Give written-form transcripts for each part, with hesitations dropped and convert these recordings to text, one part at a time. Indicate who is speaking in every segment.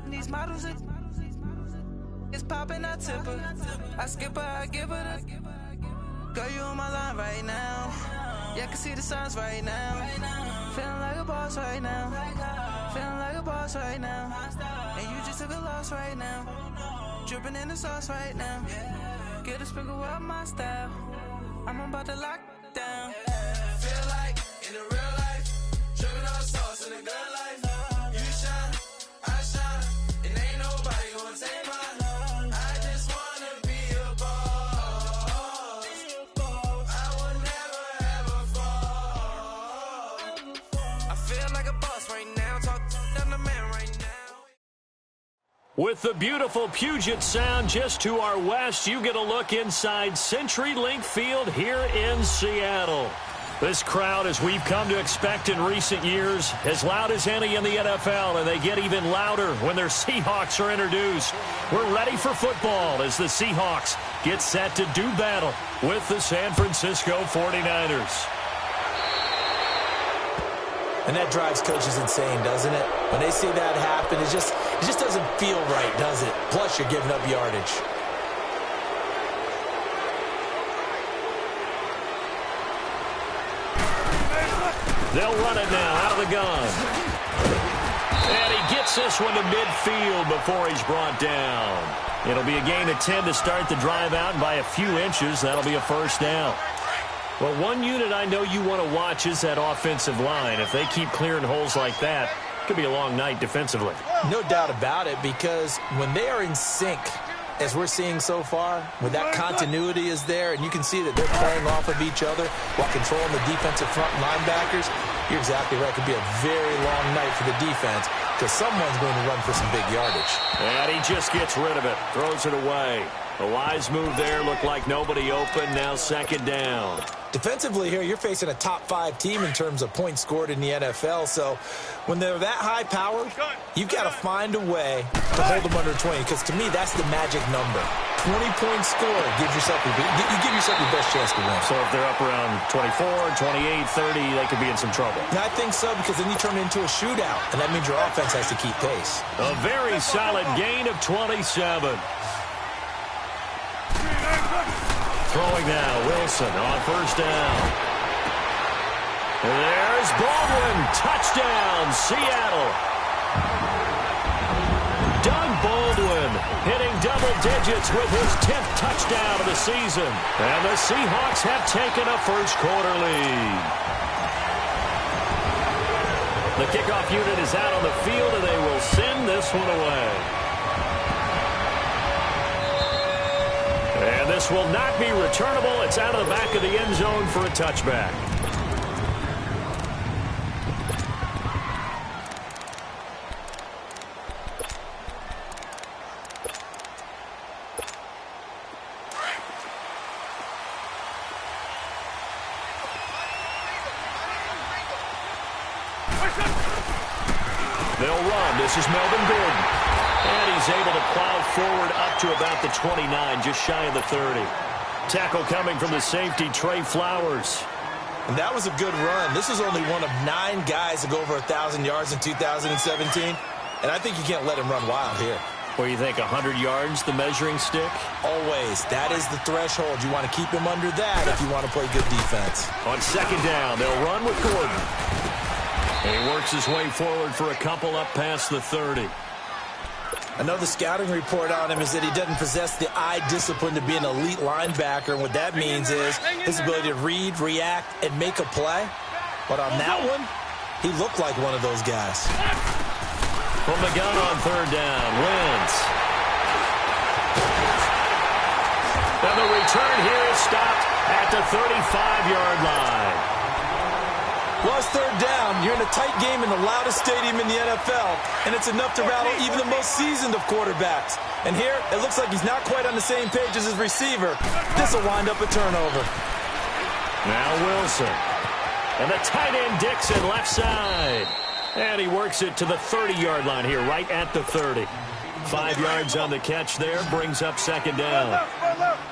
Speaker 1: These models, it's popping, I tip her. I skip her, I give her the. Girl, you on my line right now. Yeah, I can see the signs right now. Feeling like a boss right now. Feeling like a boss right now. And you just took a loss right now. Dripping in the sauce right now. Get a sprinkle up my style. I'm about to lock down. Feel like in the real life, dripping on sauce in the good life. You shine, I shine, and ain't nobody gonna take mine. I just wanna be a boss. I will never ever fall. I feel like a boss right now. Talk to the man right now.
Speaker 2: With the beautiful Puget Sound just to our west, you get a look inside CenturyLink Field here in Seattle. This crowd, as we've come to expect in recent years, as loud as any in the NFL, and they get even louder when their Seahawks are introduced. We're ready for football as the Seahawks get set to do battle with the San Francisco 49ers.
Speaker 3: And that drives coaches insane, doesn't it? When they see that happen, it just doesn't feel right, does it? Plus, you're giving up yardage.
Speaker 2: They'll run it now out of the gun. And he gets this one to midfield before he's brought down. It'll be a gain of 10 to start the drive out, and by a few inches, that'll be a first down. Well, one unit I know you want to watch is that offensive line. If they keep clearing holes like that, it could be a long night defensively.
Speaker 3: No doubt about it, because when they are in sync, as we're seeing so far, when that continuity is there, and you can see that they're playing off of each other while controlling the defensive front linebackers, you're exactly right. It could be a very long night for the defense because someone's going to run for some big yardage.
Speaker 2: And he just gets rid of it, throws it away. A wise move there, looked like nobody open, now second down.
Speaker 3: Defensively here, you're facing a top-5 team in terms of points scored in the NFL, so when they're that high-powered, you've got to find a way to hold them under 20, because to me, that's the magic number. 20-point score gives yourself you give yourself your best chance to win.
Speaker 2: So if they're up around 24, 28, 30, they could be in some trouble.
Speaker 3: And I think so, because then you turn it into a shootout, and that means your offense has to keep pace.
Speaker 2: A very solid gain of 27. Throwing now, Wilson on first down. There's Baldwin, touchdown, Seattle. Doug Baldwin hitting double digits with his 10th touchdown of the season. And the Seahawks have taken a first-quarter lead. The kickoff unit is out on the field, and they will send this one away. And this will not be returnable. It's out of the back of the end zone for a touchback. They'll run. This is Melvin Gordon. And he's able to plow forward up to about the 29, just shy of the 30. Tackle coming from the safety, Trey Flowers.
Speaker 3: And that was a good run. This is only one of 9 guys to go over 1,000 yards in 2017. And I think you can't let him run wild here.
Speaker 2: What do you think, 100 yards, the measuring stick?
Speaker 3: Always. That is the threshold. You want to keep him under that if you want to play good defense.
Speaker 2: On second down, they'll run with Gordon. And he works his way forward for a couple up past the 30.
Speaker 3: I know the scouting report on him is that he doesn't possess the eye discipline to be an elite linebacker, and what that means is his ability to read, react, and make a play. But on that one, he looked like one of those guys.
Speaker 2: From the gun on third down, Wentz. And the return here is stopped at the 35-yard line.
Speaker 3: Lost third down. You're in a tight game in the loudest stadium in the NFL, and it's enough to rattle even the most seasoned of quarterbacks. And here, it looks like he's not quite on the same page as his receiver. This will wind up a turnover.
Speaker 2: Now Wilson. And the tight end Dixon left side. And he works it to the 30-yard line here, right at the 30. 5 yards on the catch there, brings up second down.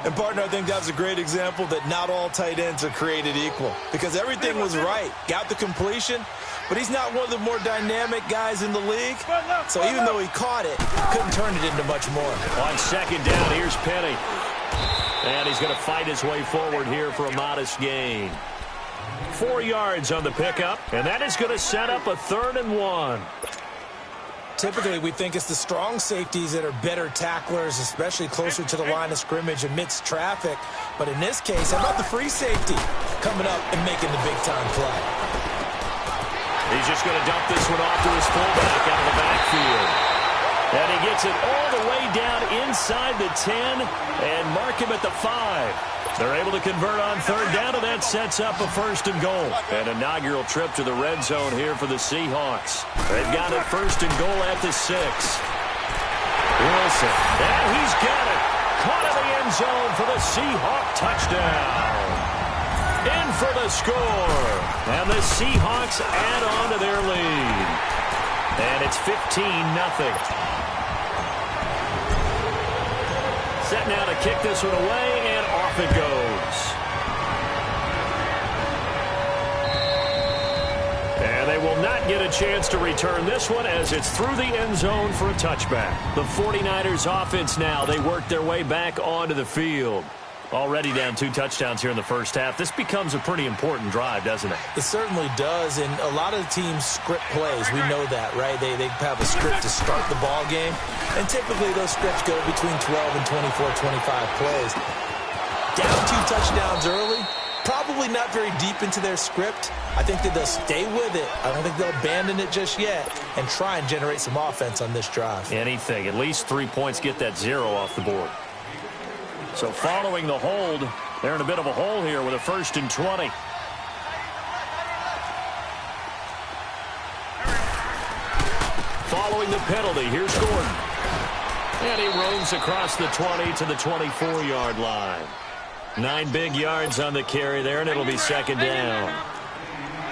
Speaker 3: And, partner, I think that was a great example that not all tight ends are created equal because everything was right. Got the completion, but he's not one of the more dynamic guys in the league. So even though he caught it, couldn't turn it into much more.
Speaker 2: On second down, here's Penny. And he's going to fight his way forward here for a modest gain. 4 yards on the pickup, and that is going to set up a 3rd and 1.
Speaker 3: Typically, we think it's the strong safeties that are better tacklers, especially closer to the line of scrimmage amidst traffic. But in this case, how about the free safety coming up and making the big-time play?
Speaker 2: He's just going to dump this one off to his fullback out of the backfield. And he gets it all the way down inside the 10 and mark him at the 5. They're able to convert on 3rd down, and that sets up a 1st and goal. An inaugural trip to the red zone here for the Seahawks. They've got it 1st and goal at the 6. Wilson, and he's got it. Caught in the end zone for the Seahawk touchdown. In for the score. And the Seahawks add on to their lead. And it's 15-0. Set now to kick this one away, and off it goes. And they will not get a chance to return this one as it's through the end zone for a touchback. The 49ers offense now, they work their way back onto the field. Already down 2 touchdowns here in the first half. This becomes a pretty important drive, doesn't it?
Speaker 3: It certainly does, and a lot of teams script plays. We know that, right? They have a script to start the ball game, and typically those scripts go between 12 and 24, 25 plays. Down 2 touchdowns early, probably not very deep into their script. I think that they'll stay with it. I don't think they'll abandon it just yet and try and generate some offense on this drive.
Speaker 2: Anything. At least 3 points, get that 0 off the board. So following the hold, they're in a bit of a hole here with a 1st and 20. Following the penalty, here's Gordon. And he roams across the 20 to the 24-yard line. 9 big yards on the carry there, and it'll be 2nd down.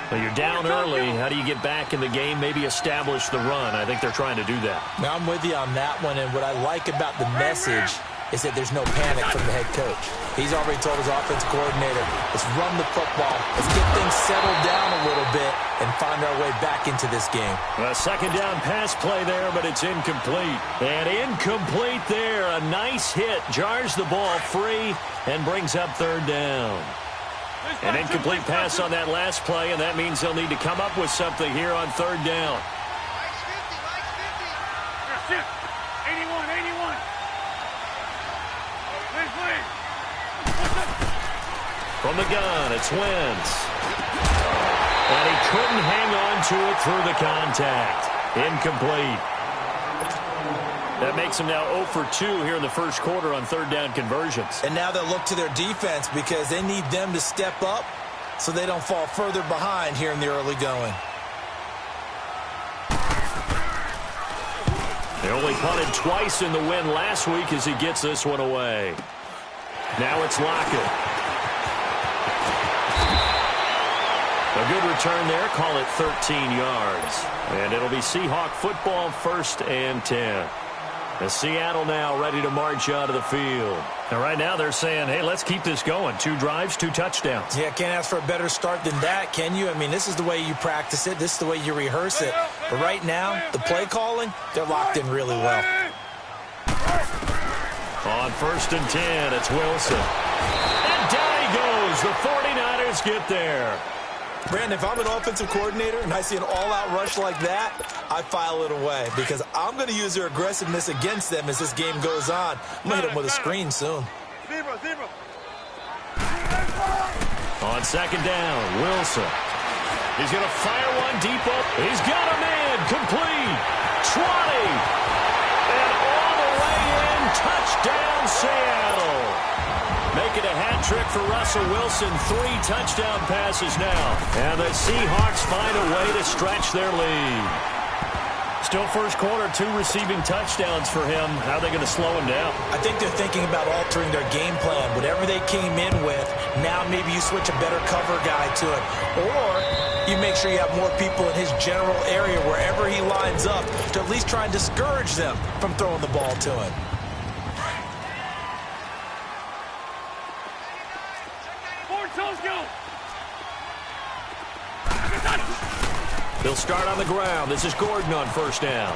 Speaker 2: Well, you're down early. How do you get back in the game, maybe establish the run? I think they're trying to do that.
Speaker 3: Now, I'm with you on that one, and what I like about the message is that there's no panic from the head coach. He's already told his offense coordinator, let's run the football, let's get things settled down a little bit and find our way back into this game.
Speaker 2: A 2nd down pass play there, but it's incomplete. And incomplete there. A nice hit. Jars the ball free and brings up 3rd down. An incomplete pass on that last play, and that means they'll need to come up with something here on 3rd down.
Speaker 4: 81.
Speaker 2: From the gun, it's Wentz. And he couldn't hang on to it through the contact. Incomplete. That makes them now 0 for 2 here in the first quarter on 3rd down conversions.
Speaker 3: And now they'll look to their defense because they need them to step up so they don't fall further behind here in the early going.
Speaker 2: They only punted twice in the win last week as he gets this one away. Now it's Lockett. A good return there. Call it 13 yards. And it'll be Seahawk football, 1st and 10. The Seattle now ready to march onto the field. And right now they're saying, hey, let's keep this going. 2 drives, 2 touchdowns.
Speaker 3: Yeah, can't ask for a better start than that, can you? I mean, this is the way you practice it. This is the way you rehearse it. But right now, the play calling, they're locked in really well.
Speaker 2: On 1st and 10, it's Wilson. And down he goes. The 49ers get there.
Speaker 3: Brandon, if I'm an offensive coordinator and I see an all-out rush like that, I file it away because I'm going to use their aggressiveness against them as this game goes on. I'm going to hit them with a screen soon.
Speaker 2: On 2nd down, Wilson. He's going to fire one deep up. He's got a man. Complete. 20. And all the way in. Touchdown, Seattle. Making a hat trick for Russell Wilson. 3 touchdown passes now. And the Seahawks find a way to stretch their lead. Still first quarter, 2 receiving touchdowns for him. How are they going to slow him down?
Speaker 3: I think they're thinking about altering their game plan. Whatever they came in with, now maybe you switch a better cover guy to it. Or you make sure you have more people in his general area wherever he lines up to at least try and discourage them from throwing the ball to him.
Speaker 2: They'll start on the ground. This is Gordon on first down.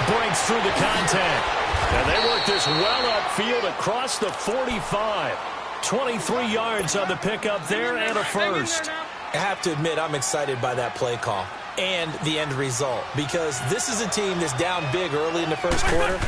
Speaker 2: Breaks through the contact. And they work this well upfield across the 45. 23 yards on the pickup there and a first.
Speaker 3: I have to admit, I'm excited by that play call and the end result, because this is a team that's down big early in the first quarter,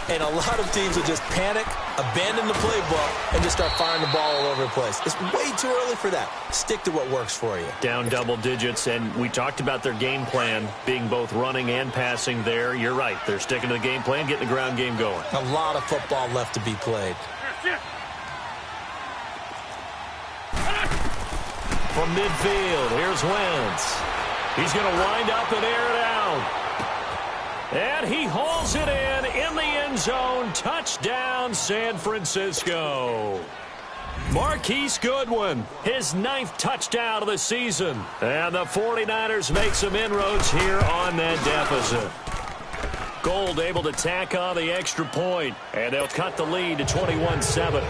Speaker 3: and a lot of teams will just panic, abandon the playbook, and just start firing the ball all over the place. It's way too early for that. Stick to what works for you.
Speaker 2: Down double digits, and we talked about their game plan being both running and passing there. You're right. They're sticking to the game plan, getting the ground game going.
Speaker 3: A lot of football left to be played.
Speaker 2: From midfield, here's Wentz. He's going to wind up and air it out. And he hauls it in the end zone. Touchdown, San Francisco. Marquise Goodwin, his 9th touchdown of the season. And the 49ers make some inroads here on that deficit. Gold able to tack on the extra point, and they'll cut the lead to 21-7.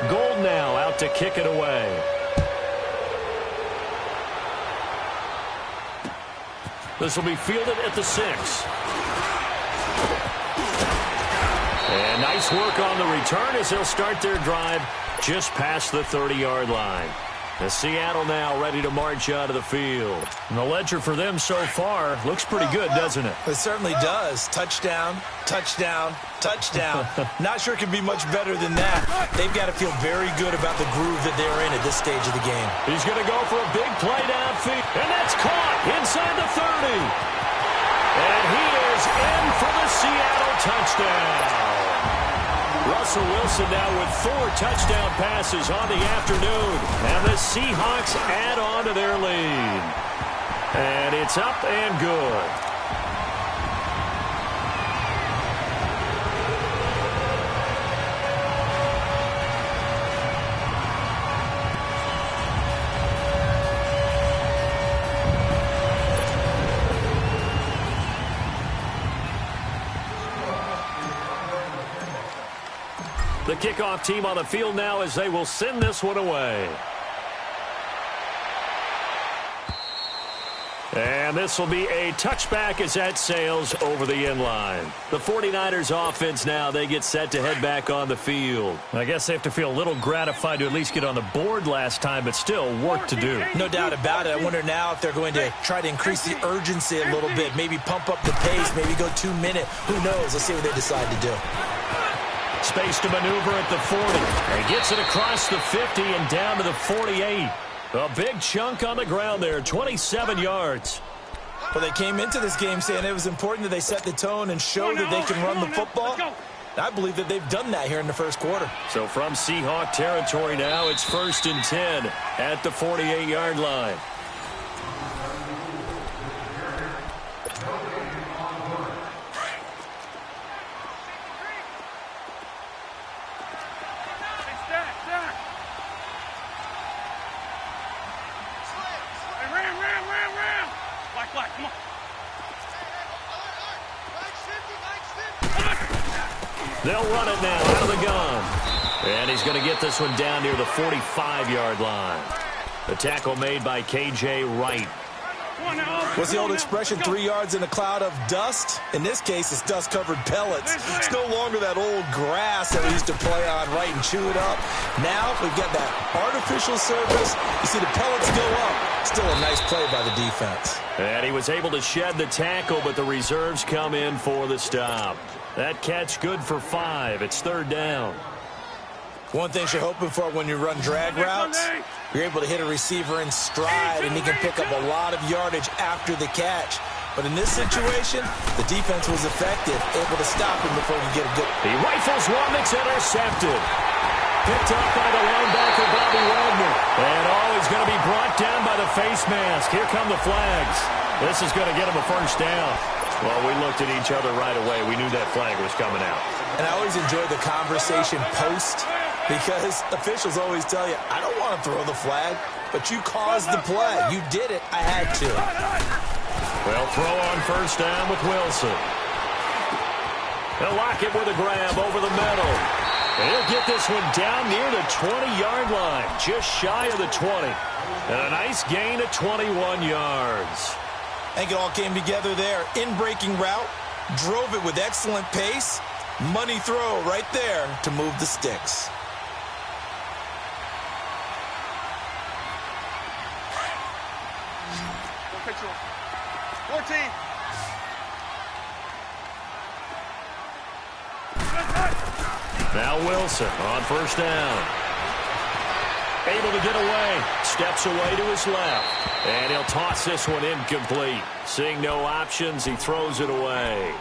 Speaker 2: Gold now out to kick it away. This will be fielded at the 6. And nice work on the return as they'll start their drive just past the 30-yard line. The Seattle now ready to march out of the field. And the ledger for them so far looks pretty good, doesn't it?
Speaker 3: It certainly does. Touchdown, touchdown, touchdown. Not sure it could be much better than that. They've got to feel very good about the groove that they're in at this stage of the game.
Speaker 2: He's going to go for a big play downfield. And that's caught inside the 30. And he is in for the Seattle touchdown. Russell Wilson now with 4 touchdown passes on the afternoon. And the Seahawks add on to their lead. And it's up and good. The kickoff team on the field now as they will send this one away. And this will be a touchback as that sails over the end line. The 49ers offense now, they get set to head back on the field. I guess they have to feel a little gratified to at least get on the board last time, but still work to do.
Speaker 3: No doubt about it. I wonder now if they're going to try to increase the urgency a little bit, maybe pump up the pace, maybe go 2-minute. Who knows? Let's see what they decide to do.
Speaker 2: Space to maneuver at the 40. And gets it across the 50 and down to the 48. A big chunk on the ground there, 27 yards.
Speaker 3: Well, they came into this game saying it was important that they set the tone and show that they can run the football. I believe that they've done that here in the first quarter.
Speaker 2: So from Seahawk territory now, it's 1st and 10 at the 48-yard line. They'll run it now out of the gun. And he's going to get this one down near the 45-yard line. The tackle made by K.J. Wright.
Speaker 3: What's the old expression, 3 yards in a cloud of dust? In this case, it's dust-covered pellets. It's no longer that old grass that we used to play on, right, and chew it up. Now we've got that artificial surface. You see the pellets go up. Still a nice play by the defense.
Speaker 2: And he was able to shed the tackle, but the reserves come in for the stop. That catch good for 5. It's 3rd down.
Speaker 3: One thing you're hoping for when you run drag routes, you're able to hit a receiver in stride, and he can pick up a lot of yardage after the catch. But in this situation, the defense was effective, able to stop him before he could get a good...
Speaker 2: He rifles one that's intercepted. Picked up by the linebacker, Bobby Wagner. And he's going to be brought down by the face mask. Here come the flags. This is going to get him a 1st down. Well, we looked at each other right away. We knew that flag was coming out.
Speaker 3: And I always enjoy the conversation post, because officials always tell you, I don't want to throw the flag, but you caused the play. You did it. I had to.
Speaker 2: Well, throw on 1st down with Wilson. They'll lock it with a grab over the middle. And he'll get this one down near the 20-yard line, just shy of the 20. And a nice gain of 21 yards.
Speaker 3: I think it all came together there. In-breaking route, drove it with excellent pace. Money throw right there to move the sticks.
Speaker 4: Picture 14.
Speaker 2: Now Wilson on first down. Able to get away. Steps away to his left. And he'll toss this one incomplete. Seeing no options, he throws it away.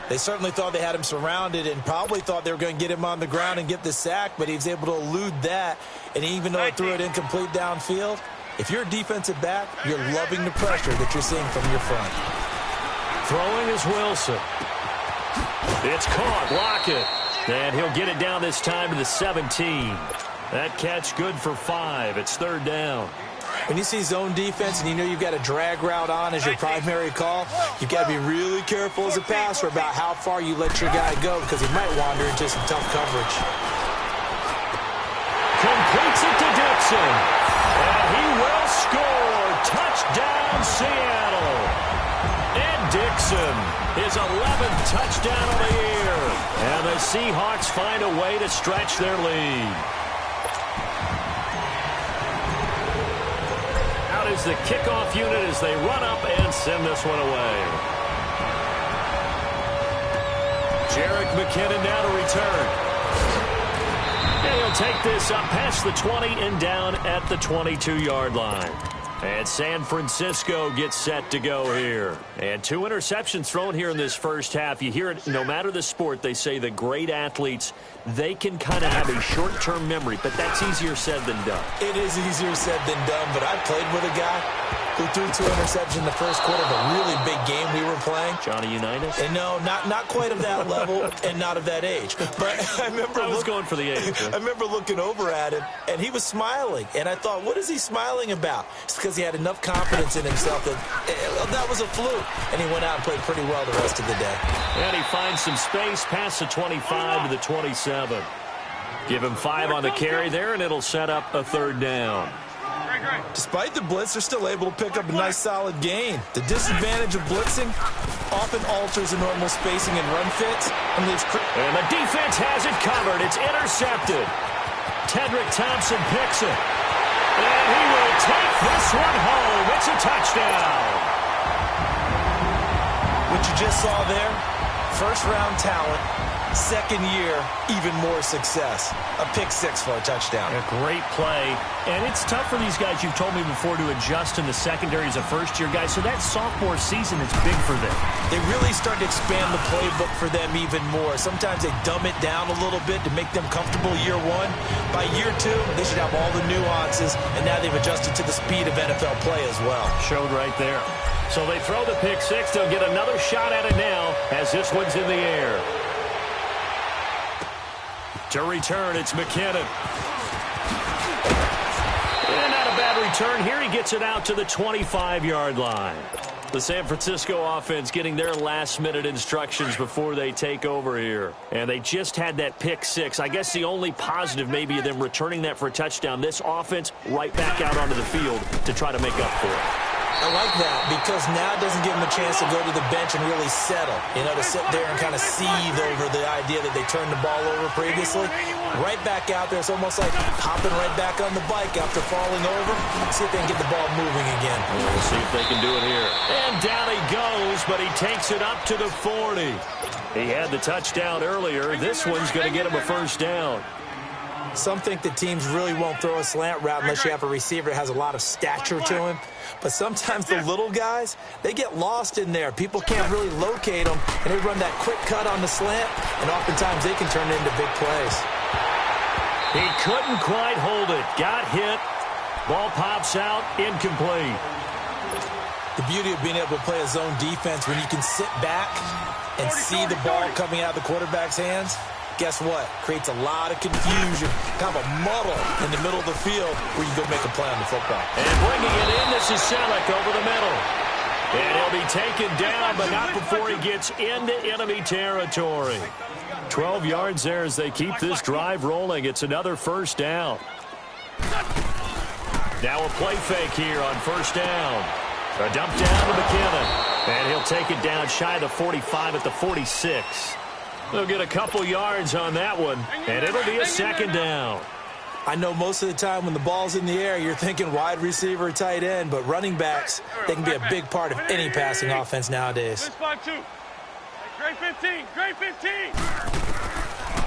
Speaker 3: They certainly thought they had him surrounded and probably thought they were going to get him on the ground and get the sack, but he was able to elude that. And even though he threw it incomplete downfield, if you're a defensive back, you're loving the pressure that you're seeing from your front.
Speaker 2: Throwing is Wilson. It's caught. Block it. And he'll get it down this time to the 17. That catch good for 5. It's third down.
Speaker 3: When you see zone defense and you know you've got a drag route on as your primary call, you've got to be really careful as a passer about how far you let your guy go because he might wander into some tough coverage.
Speaker 2: Completes it to Dixon. And he will score. Touchdown, Seattle. Ed Dixon, his 11th touchdown of the year. And the Seahawks find a way to stretch their lead. Out is the kickoff unit as they run up and send this one away. Jerick McKinnon now to return. And he'll take this up past the 20 and down at the 22-yard line. And San Francisco gets set to go here. And 2 interceptions thrown here in this first half. You hear it, no matter the sport, they say the great athletes, they can kind of have a short-term memory, but that's easier said than done.
Speaker 3: It is easier said than done, but I played with a guy who threw 2 interceptions in the first quarter of a really big game we were playing.
Speaker 2: Johnny Unitas?
Speaker 3: And no, not quite of that level and not of that age. But I remember
Speaker 2: I was going for the age.
Speaker 3: I remember looking over at him, and he was smiling. And I thought, what is he smiling about? It's because he had enough confidence in himself that was a fluke. And he went out and played pretty well the rest of the day.
Speaker 2: And he finds some space past the 25 to the 27. Give him 5 on the carry there, and it'll set up a third down.
Speaker 3: Despite the blitz, they're still able to pick up a nice solid gain. The disadvantage of blitzing often alters the normal spacing and run fits. And
Speaker 2: the defense has it covered. It's intercepted. Tedrick Thompson picks it. And he will take this one home. It's a touchdown.
Speaker 3: What you just saw there, first-round talent, second year, even more success. A pick-6 for a touchdown.
Speaker 2: A great play. And it's tough for these guys, you've told me before, to adjust in the secondary as a first-year guy. So that sophomore season is big for them.
Speaker 3: They really start to expand the playbook for them even more. Sometimes they dumb it down a little bit to make them comfortable year 1. By year 2, they should have all the nuances, and now they've adjusted to the speed of NFL play as well.
Speaker 2: Showed right there. So they throw the pick-6. They'll get another shot at it now as this one's in the air. To return, it's McKinnon. And not a bad return here. He gets it out to the 25-yard line. The San Francisco offense getting their last-minute instructions before they take over here. And they just had that pick-6. I guess the only positive maybe of them returning that for a touchdown. This offense right back out onto the field to try to make up for it.
Speaker 3: I like that because now it doesn't give them a chance to go to the bench and really settle. You know, to sit there and kind of seethe over the idea that they turned the ball over previously. Right back out there. It's almost like hopping right back on the bike after falling over. See if they can get the ball moving again.
Speaker 2: We'll see if they can do it here. And down he goes, but he takes it up to the 40. He had the touchdown earlier. This one's going to get him a first down.
Speaker 3: Some think that teams really won't throw a slant route unless you have a receiver that has a lot of stature to him. But sometimes the little guys, they get lost in there. People can't really locate them, and they run that quick cut on the slant, and oftentimes they can turn it into big plays.
Speaker 2: He couldn't quite hold it. Got hit. Ball pops out. Incomplete.
Speaker 3: The beauty of being able to play a zone defense when you can sit back and see the ball coming out of the quarterback's hands, guess what? Creates a lot of confusion, kind of a muddle in the middle of the field where you go make a play on the football.
Speaker 2: And bringing it in, this is Selleck over the middle. And he'll be taken down, but not before he gets into enemy territory. 12 yards there as they keep this drive rolling. It's another first down. Now a play fake here on first down. A dump down to McKinnon. And he'll take it down shy of the 45 at the 46. They'll get a couple yards on that one, and it'll be a second down.
Speaker 3: I know most of the time when the ball's in the air, you're thinking wide receiver, tight end, but running backs, they can be a big part of any passing offense nowadays.
Speaker 4: Great 15, great 15.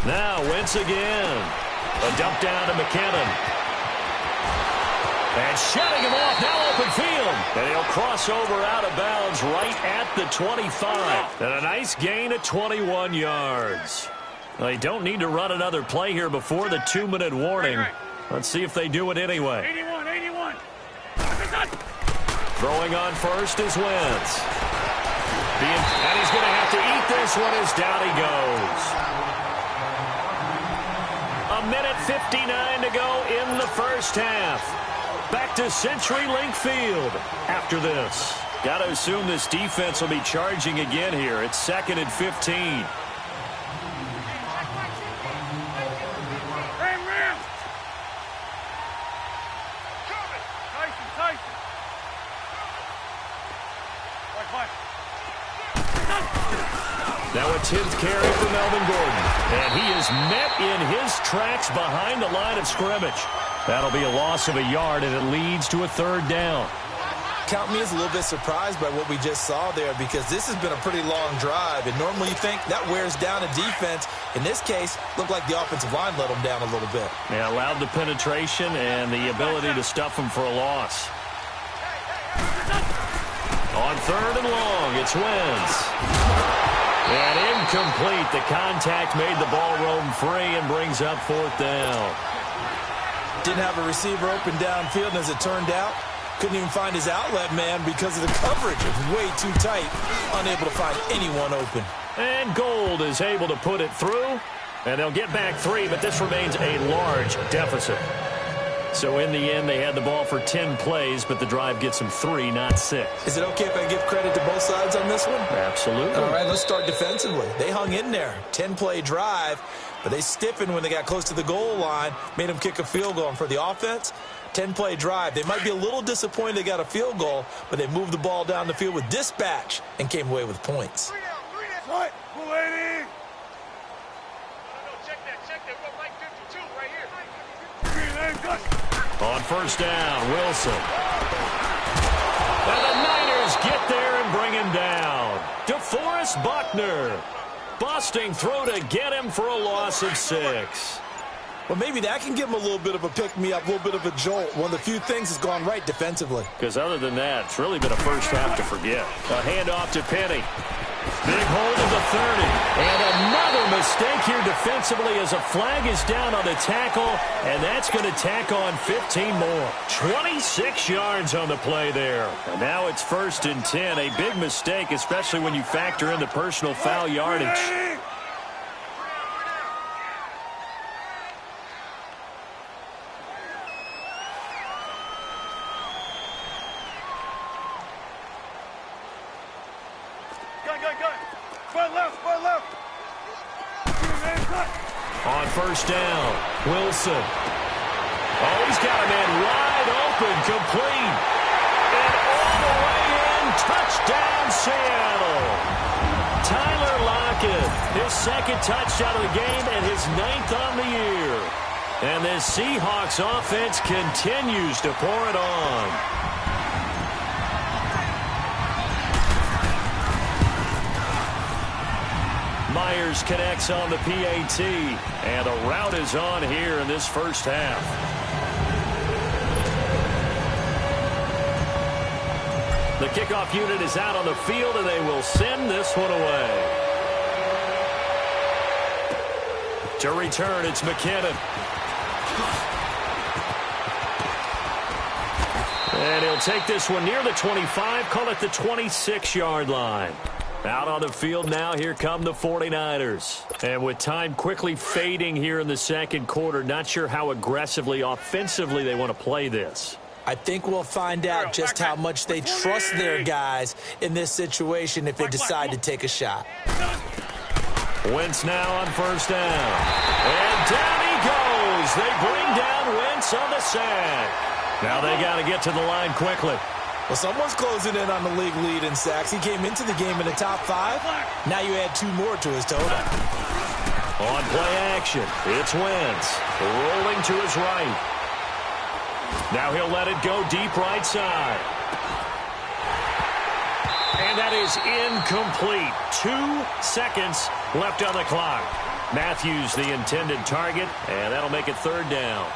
Speaker 2: Now Wentz again. A dump down to McKinnon. And shutting him off, now open field. And he'll cross over out of bounds right at the 25. And a nice gain of 21 yards. They don't need to run another play here before the 2-minute warning. Let's see if they do it anyway.
Speaker 4: 81.
Speaker 2: Throwing on first is Wentz. And he's going to have to eat this one as down he goes. 1:59 to go in the first half. Back to CenturyLink Field after this. Got to assume this defense will be charging again here. It's 2nd and 15. Now a 10th carry for Melvin Gordon. And he is met in his tracks behind the line of scrimmage. That'll be a loss of a yard, and it leads to a 3rd down.
Speaker 3: Count me as a little bit surprised by what we just saw there, because this has been a pretty long drive, and normally you think that wears down a defense. In this case, looked like the offensive line let them down a little bit.
Speaker 2: Yeah, allowed the penetration and the ability to stuff them for a loss. On 3rd and long, it's Wentz. And incomplete. The contact made the ball roam free and brings up 4th down.
Speaker 3: Didn't have a receiver open downfield, and as it turned out, couldn't even find his outlet man because of the coverage. It was way too tight, unable to find anyone open.
Speaker 2: And Gold is able to put it through, and they'll get back 3, but this remains a large deficit. So in the end, they had the ball for 10 plays, but the drive gets them 3, not 6.
Speaker 3: Is it okay if I give credit to both sides on this one?
Speaker 2: Absolutely.
Speaker 3: All right, let's start defensively. They hung in there. 10-play drive, but they stiffened when they got close to the goal line, made them kick a field goal. And for the offense, 10-play drive. They might be a little disappointed they got a field goal, but they moved the ball down the field with dispatch and came away with points.
Speaker 4: What? 280.
Speaker 2: On first down, Wilson. And the Niners get there and bring him down. DeForest Buckner. Busting through to get him for a loss of 6.
Speaker 3: Well, maybe that can give him a little bit of a pick-me-up, a little bit of a jolt. One of the few things has gone right defensively.
Speaker 2: Because other than that, it's really been a first half to forget. A handoff to Penny. Big hold of the 30. And another mistake here defensively as a flag is down on the tackle, and that's going to tack on 15 more. 26 yards on the play there. And now it's 1st and 10. A big mistake, especially when you factor in the personal foul yardage. On first down, Wilson. Oh, he's got a man wide open, complete. And all the way in, touchdown, Seattle. Tyler Lockett, his 2nd touchdown of the game and his 9th on the year. And the Seahawks offense continues to pour it on. Myers connects on the PAT, and a rout is on here in this first half. The kickoff unit is out on the field, and they will send this one away. To return, it's McKinnon. And he'll take this one near the 25, call it the 26-yard line. Out on the field now, here come the 49ers. And with time quickly fading here in the 2nd quarter, not sure how aggressively, offensively they want to play this.
Speaker 3: I think we'll find out just how much they trust their guys in this situation if they decide to take a shot.
Speaker 2: Wentz now on first down. And down he goes. They bring down Wentz on the sack. Now they got to get to the line quickly.
Speaker 3: Well, someone's closing in on the league lead in sacks. He came into the game in the top 5. Now you add 2 more to his total.
Speaker 2: On play action, it's Wentz. Rolling to his right. Now he'll let it go deep right side. And that is incomplete. 2 seconds left on the clock. Matthews the intended target, and that'll make it third down.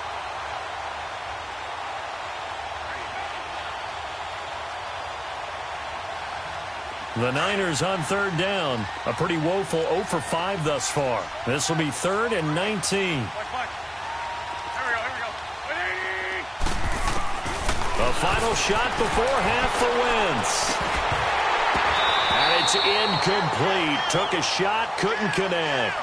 Speaker 2: The Niners on third down. A pretty woeful 0 for 5 thus far. This will be 3rd and 19. A final shot before half for Wentz. And it's incomplete. Took a shot, couldn't connect.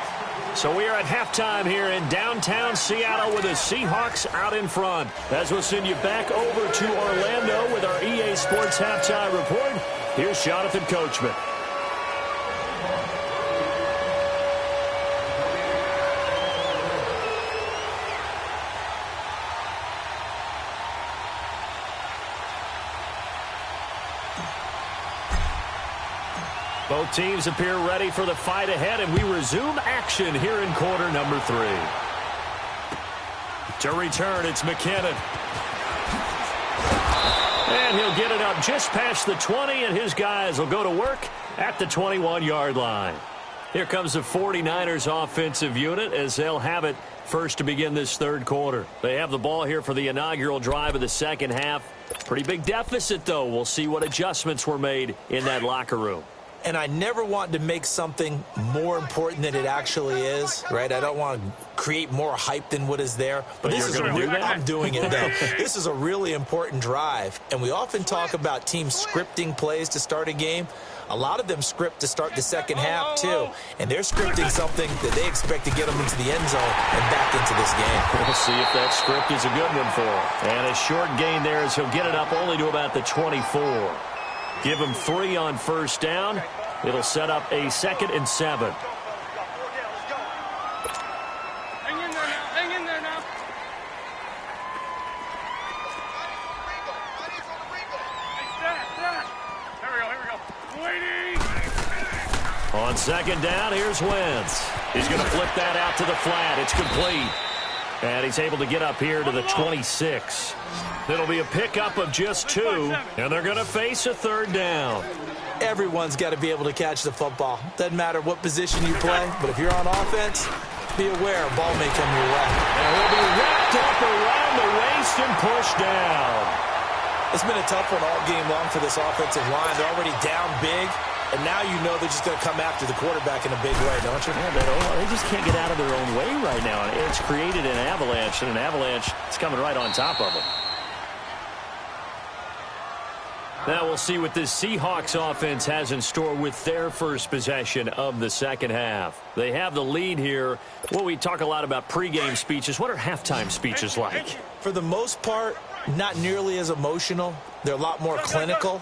Speaker 2: So we are at halftime here in downtown Seattle with the Seahawks out in front. As we'll send you back over to Orlando with our EA Sports Halftime Report. Here's Jonathan Coachman. Both teams appear ready for the fight ahead, and we resume action here in quarter number 3. To return, it's McKinnon. And he'll get it up just past the 20, and his guys will go to work at the 21-yard line. Here comes the 49ers offensive unit as they'll have it first to begin this third quarter. They have the ball here for the inaugural drive of the second half. Pretty big deficit, though. We'll see what adjustments were made in that locker room.
Speaker 3: And I never want to make something more important than it actually is, right? I don't want to create more hype than what is there. But this is I'm doing it, though. This is a really important drive. And we often talk about teams scripting plays to start a game. A lot of them script to start the second half, too. And they're scripting something that they expect to get them into the end zone and back into this game.
Speaker 2: We'll see if that script is a good one for him. And a short gain there as he'll get it up only to about the 24. Give him 3 on first down. It'll set up a 2nd and 7.
Speaker 4: Hang in there now. Hang in there now. Here we go. Waiting.
Speaker 2: On second down, here's Wentz. He's going to flip that out to the flat. It's complete. And he's able to get up here to the 26. It'll be a pickup of just 2, and they're going to face a third down.
Speaker 3: Everyone's got to be able to catch the football. Doesn't matter what position you play, but if you're on offense, be aware a ball may come your way.
Speaker 2: And he'll be wrapped up around the waist and pushed down.
Speaker 3: It's been a tough one all game long for this offensive line. They're already down big, and now you know they're just going to come after the quarterback in a big way, don't you?
Speaker 2: Yeah, they just can't get out of their own way right now. And it's created an avalanche, and an avalanche is coming right on top of them. Now we'll see what this Seahawks offense has in store with their first possession of the second half. They have the lead here. Well, we talk a lot about pregame speeches. What are halftime speeches like?
Speaker 3: For the most part, not nearly as emotional. They're a lot more clinical.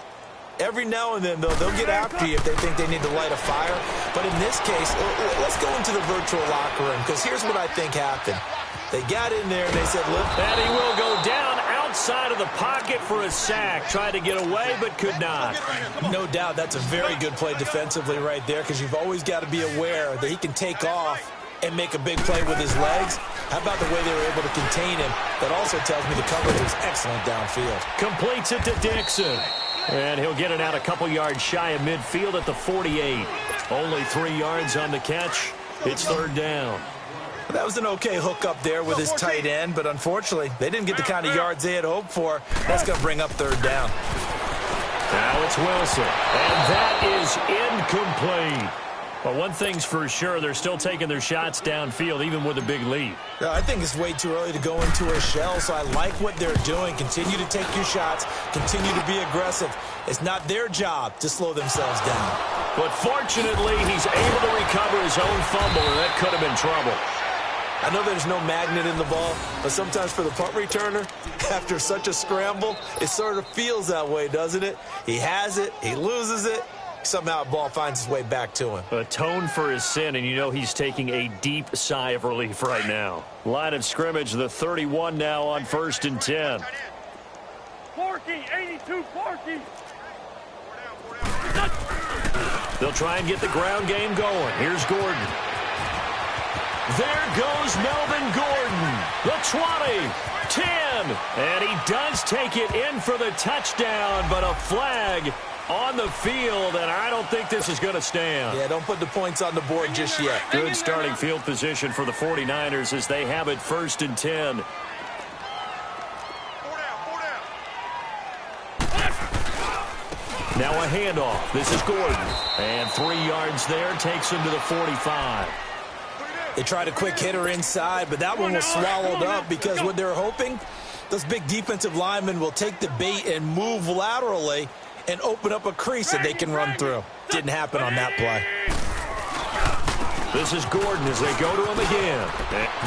Speaker 3: Every now and then, though, they'll get after you if they think they need to light a fire. But in this case, let's go into the virtual locker room, because here's what I think happened. They got in there and they said, look.
Speaker 2: And he will go down outside of the pocket for a sack. Tried to get away, but could not.
Speaker 3: No doubt that's a very good play defensively right there, because you've always got to be aware that he can take off and make a big play with his legs. How about the way they were able to contain him? That also tells me the coverage was excellent downfield.
Speaker 2: Completes it to Dixon. And he'll get it out a couple yards shy of midfield at the 48. Only 3 yards on the catch. It's third down.
Speaker 3: That was an okay hook up there with his tight end, but unfortunately, they didn't get the kind of yards they had hoped for. That's going to bring up third down.
Speaker 2: Now it's Wilson, and that is incomplete. But one thing's for sure, they're still taking their shots downfield, even with a big lead.
Speaker 3: I think it's way too early to go into a shell, so I like what they're doing. Continue to take your shots. Continue to be aggressive. It's not their job to slow themselves down.
Speaker 2: But fortunately, he's able to recover his own fumble, and that could have been trouble.
Speaker 3: I know there's no magnet in the ball, but sometimes for the punt returner, after such a scramble, it sort of feels that way, doesn't it? He has it, he loses it, Somehow the ball finds its way back to him.
Speaker 2: Atone for his sin, and you know he's taking a deep sigh of relief right now. Line of scrimmage, the 31 now on 1st and 10.
Speaker 4: Forky, 82, Forky.
Speaker 2: They'll try and get the ground game going. Here's Gordon. There goes Melvin Gordon. The 20, 10, and he does take it in for the touchdown, but a flag on the field, and I don't think this is going to stand.
Speaker 3: Yeah, don't put the points on the board just yet.
Speaker 2: Good starting field position for the 49ers as they have it 1st and 10. Now a handoff. This is Gordon. And 3 yards there. Takes him to the 45.
Speaker 3: They tried a quick hitter inside, but that one was swallowed up because what they're hoping, those big defensive linemen will take the bait and move laterally and open up a crease that they can run through. Didn't happen on that play.
Speaker 2: This is Gordon as they go to him again.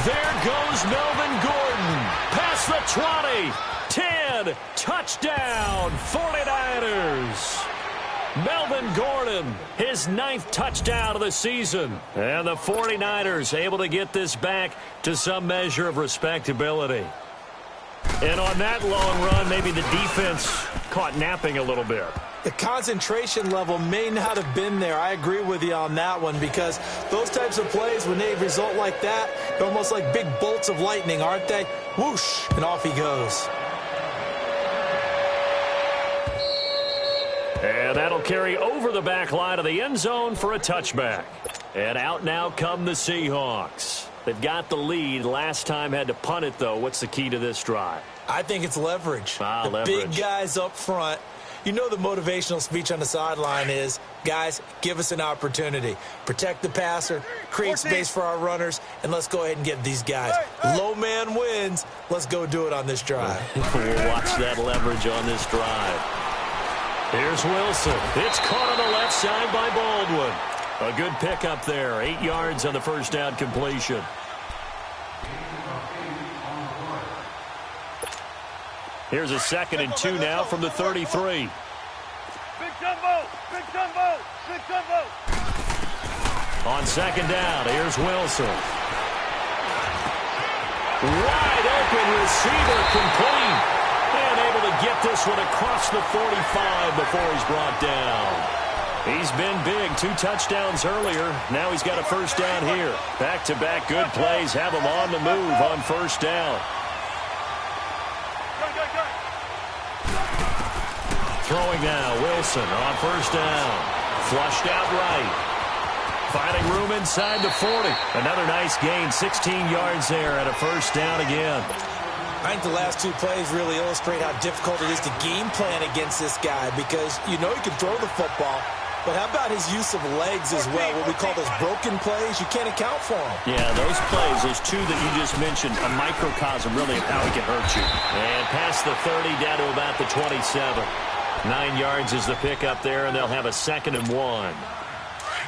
Speaker 2: There goes Melvin Gordon. Past the 20. 10. Touchdown, 49ers. Melvin Gordon, his 9th touchdown of the season. And the 49ers able to get this back to some measure of respectability. And on that long run, maybe the defense caught napping a little bit.
Speaker 3: The concentration level may not have been there. I agree with you on that one because those types of plays, when they result like that, they're almost like big bolts of lightning, aren't they? Whoosh, and off he goes.
Speaker 2: And that'll carry over the back line of the end zone for a touchback. And out now come the Seahawks. They've got the lead. Last time had to punt it, though. What's the key to this drive?
Speaker 3: I think it's leverage.
Speaker 2: Leverage.
Speaker 3: Big guys up front. You know the motivational speech on the sideline is, guys, give us an opportunity. Protect the passer, create space for our runners, and let's go ahead and get these guys. Low man wins. Let's go do it on this drive.
Speaker 2: We'll watch that leverage on this drive. Here's Wilson. It's caught on the left side by Baldwin. A good pickup there. 8 yards on the first down completion. Here's a 2nd and 2 now from the 33.
Speaker 4: Big jumbo, big jumbo, big jumbo.
Speaker 2: On 2nd down, here's Wilson. Wide open receiver complete. And able to get this one across the 45 before he's brought down. He's been big. 2 touchdowns earlier. Now he's got a first down here. Back-to-back good plays have him on the move on first down. Throwing now, Wilson on first down. Flushed out right. Finding room inside the 40. Another nice gain, 16 yards there and a first down again.
Speaker 3: I think the last 2 plays really illustrate how difficult it is to game plan against this guy because you know he can throw the football, but how about his use of legs as well? What we call those broken plays, you can't account for them.
Speaker 2: Yeah, those plays, those 2 that you just mentioned, a microcosm really of how he can hurt you. And past the 30 down to about the 27. 9 yards is the pickup there, and they'll have a 2nd and 1.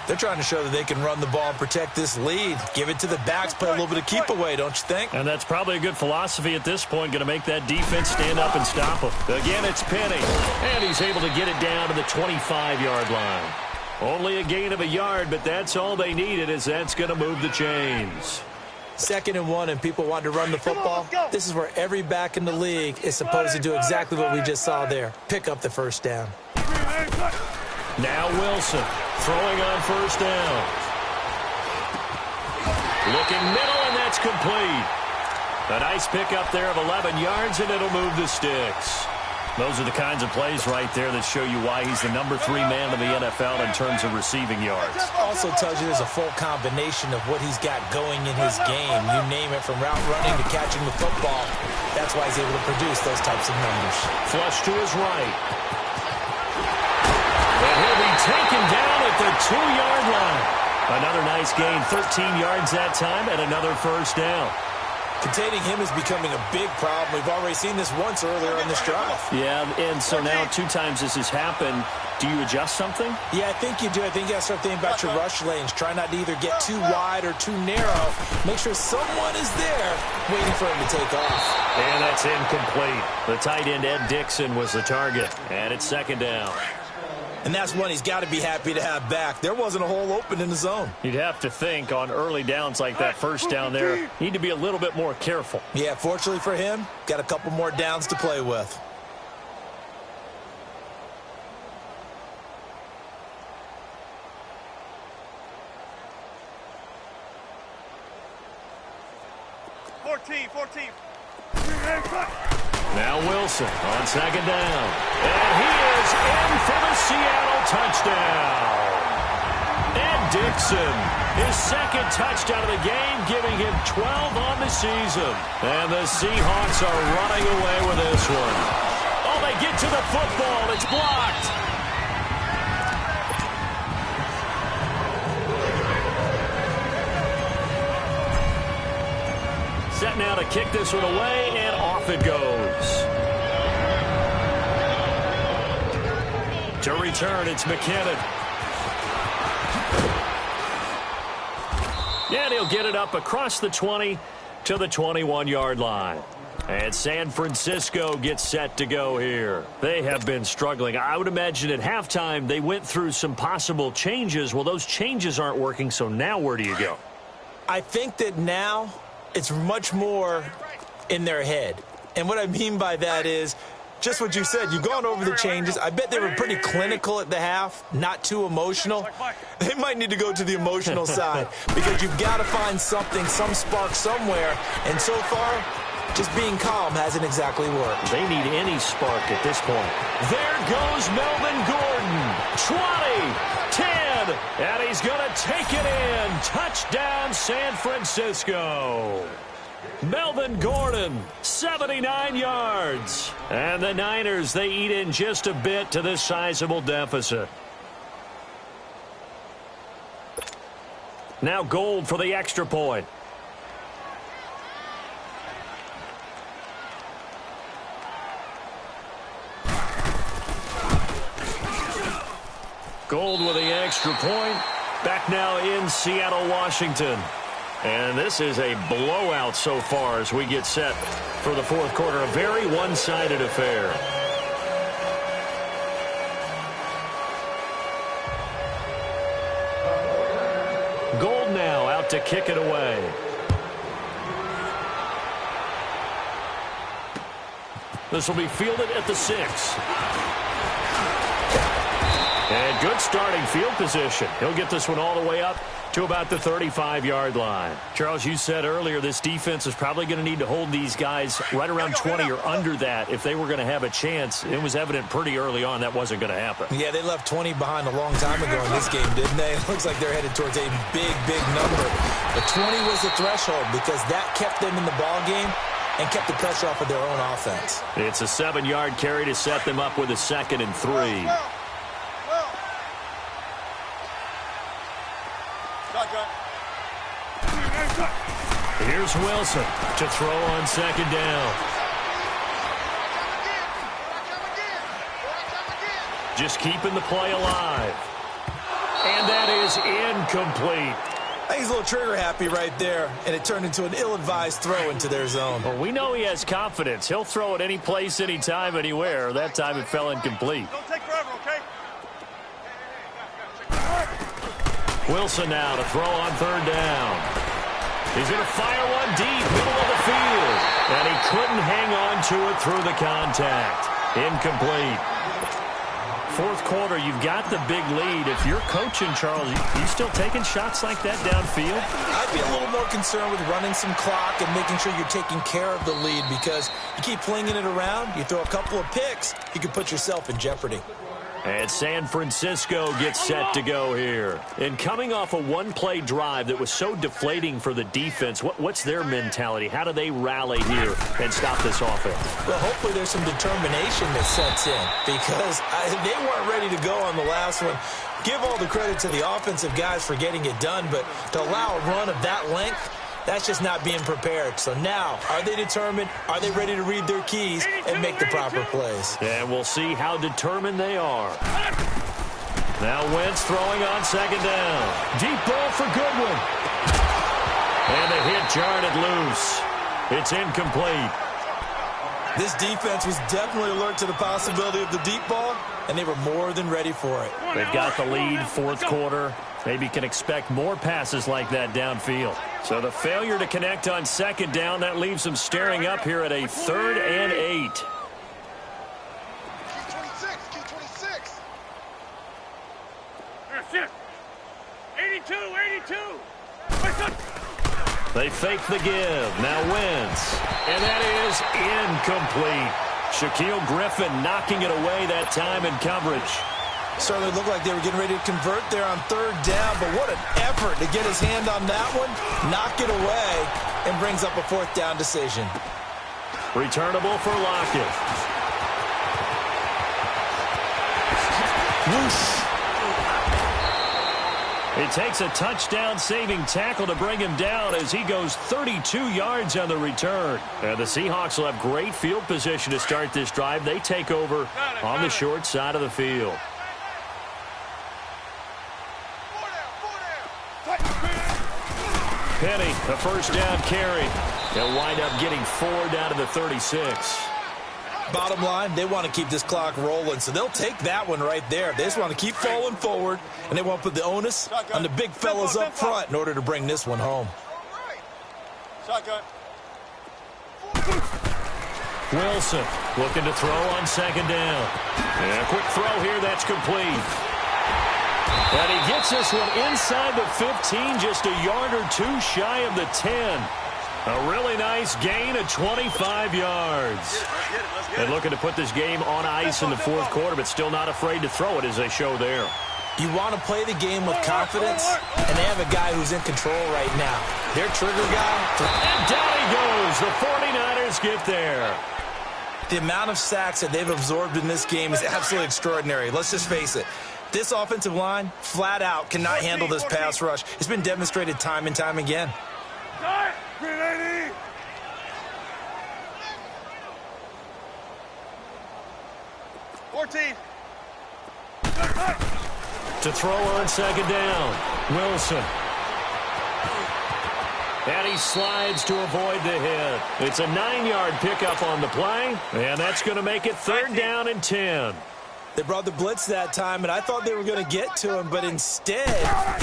Speaker 3: They're trying to show that they can run the ball and protect this lead. Give it to the backs, play a little bit of keep away, don't you think?
Speaker 2: And that's probably a good philosophy at this point, going to make that defense stand up and stop him. Again, it's Penny, and he's able to get it down to the 25-yard line. Only a gain of a yard, but that's all they needed, as that's going to move the chains.
Speaker 3: 2nd and 1, and people want to run the football. This is where every back in the league is supposed to do exactly what we just saw there. Pick up the first down.
Speaker 2: Now Wilson throwing on first down. Looking middle, and that's complete. A nice pickup there of 11 yards, and it'll move the sticks. Those are the kinds of plays right there that show you why he's the number 3 man in the NFL in terms of receiving yards.
Speaker 3: Also tells you there's a full combination of what he's got going in his game. You name it, from route running to catching the football. That's why he's able to produce those types of numbers.
Speaker 2: Flush to his right. And he'll be taken down at the 2-yard line. Another nice gain, 13 yards that time, and another first down.
Speaker 3: Containing him is becoming a big problem. We've already seen this once earlier on this drive.
Speaker 2: Yeah, and so now 2 times this has happened. Do you adjust something?
Speaker 3: Yeah, I think you do. I think you got to start thinking about your rush lanes. Try not to either get too wide or too narrow. Make sure someone is there waiting for him to take off.
Speaker 2: And that's incomplete. The tight end, Ed Dixon, was the target. And it's 2nd down.
Speaker 3: And that's one he's got to be happy to have back. There wasn't a hole open in the zone.
Speaker 2: You'd have to think on early downs like that first down there, need to be a little bit more careful.
Speaker 3: Yeah, fortunately for him, got a couple more downs to play with.
Speaker 2: Now Wilson on second down. And he is in for the Seattle touchdown. And Dixon, his second touchdown of the game, giving him 12 on the season. And the Seahawks are running away with this one. Oh, they get to the football. It's blocked. Set now to kick this one away, and off it goes. To return, it's McKinnon. And he'll get it up across the 20 to the 21-yard line. And San Francisco gets set to go here. They have been struggling. I would imagine at halftime they went through some possible changes. Well, those changes aren't working, so now where do you go?
Speaker 3: I think that now it's much more in their head. And what I mean by that is just what you said. You've gone over the changes. I bet they were pretty clinical at the half, not too emotional. They might need to go to the emotional side because you've got to find something, some spark somewhere. And so far, just being calm hasn't exactly worked.
Speaker 2: They need any spark at this point. There goes Melvin Gordon. 20, 10, and he's going to take it in. Touchdown, San Francisco. Melvin Gordon, 79 yards. And the Niners, they eat in just a bit to this sizable deficit. Now Gold for the extra point. Gold with the extra point. Back now in Seattle, Washington. And this is a blowout so far as we get set for the fourth quarter. A very one-sided affair. Gold now out to kick it away. This will be fielded at the 6. And good starting field position. He'll get this one all the way up to about the 35-yard line. Charles, you said earlier this defense is probably going to need to hold these guys right around 20 or under that if they were going to have a chance. It was evident pretty early on that wasn't going to happen.
Speaker 3: Yeah, they left 20 behind a long time ago in this game, didn't they? It looks like they're headed towards a big, big number. But 20 was the threshold because that kept them in the ball game and kept the pressure off of their own offense.
Speaker 2: It's a 7-yard carry to set them up with a 2nd and 3. Here's Wilson to throw on 2nd down. Just keeping the play alive. And that is incomplete.
Speaker 3: I think he's a little trigger happy right there, and it turned into an ill-advised throw into their zone.
Speaker 2: Well, we know he has confidence. He'll throw it any place, anytime, anywhere. That time it fell incomplete.
Speaker 4: Don't take forever, okay?
Speaker 2: Wilson now to throw on 3rd down. He's going to fire one deep, middle of the field. And he couldn't hang on to it through the contact. Incomplete. Fourth quarter, you've got the big lead. If you're coaching, Charles, you still taking shots like that downfield?
Speaker 3: I'd be a little more concerned with running some clock and making sure you're taking care of the lead because you keep flinging it around, you throw a couple of picks, you could put yourself in jeopardy.
Speaker 2: And San Francisco gets set to go here. And coming off a one-play drive that was so deflating for the defense, what's their mentality? How do they rally here and stop this offense?
Speaker 3: Well, hopefully there's some determination that sets in because they weren't ready to go on the last one. Give all the credit to the offensive guys for getting it done, but to allow a run of that length, that's just not being prepared. So now, are they determined? Are they ready to read their keys and make the proper plays?
Speaker 2: And we'll see how determined they are. Now Wentz throwing on 2nd down. Deep ball for Goodwin. And the hit jarred it loose. It's incomplete.
Speaker 3: This defense was definitely alert to the possibility of the deep ball, and they were more than ready for it.
Speaker 2: They've got the lead, fourth quarter. Maybe can expect more passes like that downfield. So the failure to connect on second down, that leaves them staring up here at a 3rd and 8.
Speaker 4: Key 26. 82.
Speaker 2: They fake the give. Now wins. And that is incomplete. Shaquille Griffin knocking it away that time in coverage.
Speaker 3: Certainly looked like they were getting ready to convert there on 3rd down, but what an effort to get his hand on that one, knock it away, and brings up a 4th down decision.
Speaker 2: Returnable for Lockett.
Speaker 3: Whoosh.
Speaker 2: It takes a touchdown-saving tackle to bring him down as he goes 32 yards on the return. And the Seahawks will have great field position to start this drive. They take over on the short side of the field. Penny, a 1st down carry. They'll wind up getting 4 down to the 36.
Speaker 3: Bottom line, they want to keep this clock rolling, so they'll take that one right there. They just want to keep falling forward, and they want to put the onus on the big fellas up front in order to bring this one home.
Speaker 4: Shotgun.
Speaker 2: Wilson looking to throw on 2nd down. And a quick throw here, that's complete. And he gets this one inside the 15, just a yard or 2 shy of the 10. A really nice gain of 25 yards. And looking to put this game on ice in the 4th quarter, but still not afraid to throw it as they show there.
Speaker 3: You want to play the game with confidence, and they have a guy who's in control right now. Their trigger guy.
Speaker 2: And down he goes. The 49ers get there.
Speaker 3: The amount of sacks that they've absorbed in this game is absolutely extraordinary. Let's just face it. This offensive line, flat out, cannot handle this pass rush. It's been demonstrated time and time again.
Speaker 4: 14.
Speaker 2: To throw on 2nd down. Wilson. And he slides to avoid the hit. It's a 9-yard pickup on the play, and that's going to make it 3rd down and 10.
Speaker 3: They brought the blitz that time, and I thought they were going to get to him, but instead,